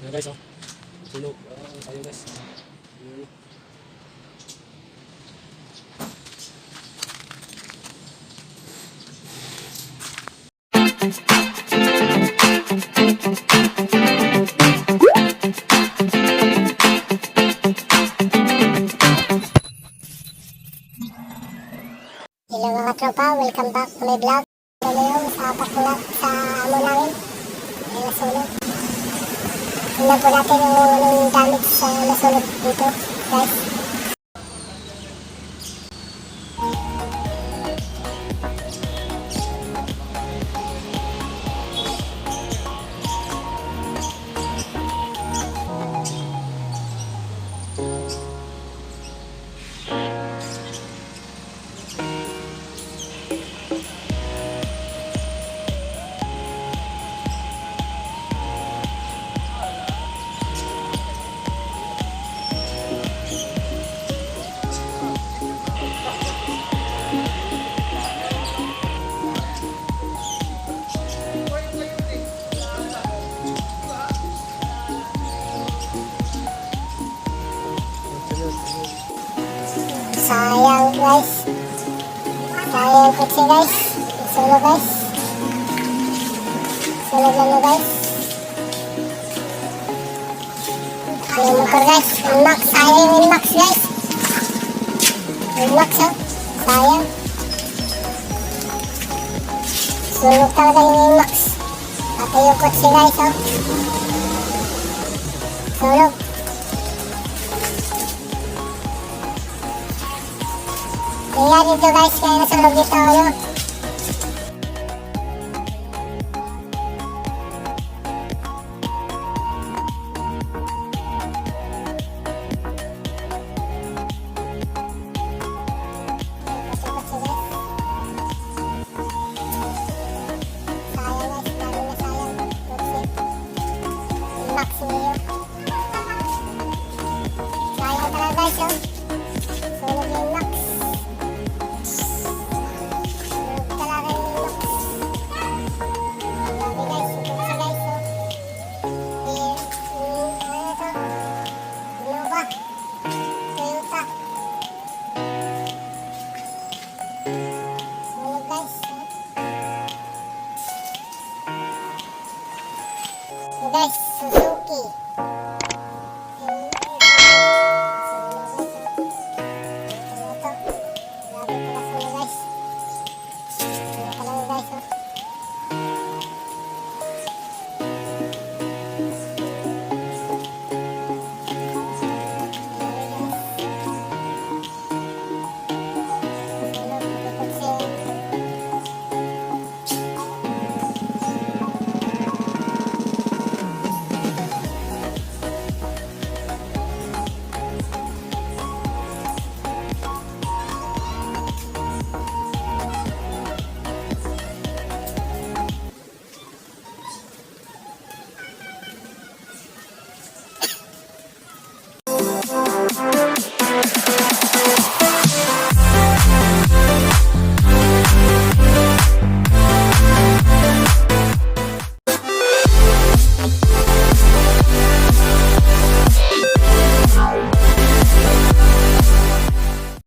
Ayan guys, oh. Sunog. Tayo guys. Hmm. Hello mga tropa, welcome back to my vlog. Ngayon sa pakulat sa amo namin ay nasunog. Tingnan po natin yung damage sa nasunog dito guys. Sayang guys. Sayang kutsi guys. Sunog guys. Sunog lang guys. Yung motor guys. Inmax. Sayang yung Inmax guys. Inmax oh. Sayang. Sunog talaga yung Inmax. Pati yung kutsi guys oh. Sunog. Kaya dito guys, kaya nasunog dito ano. Sayang talaga guys oh. Sunog yung Max. Guys, Suzuki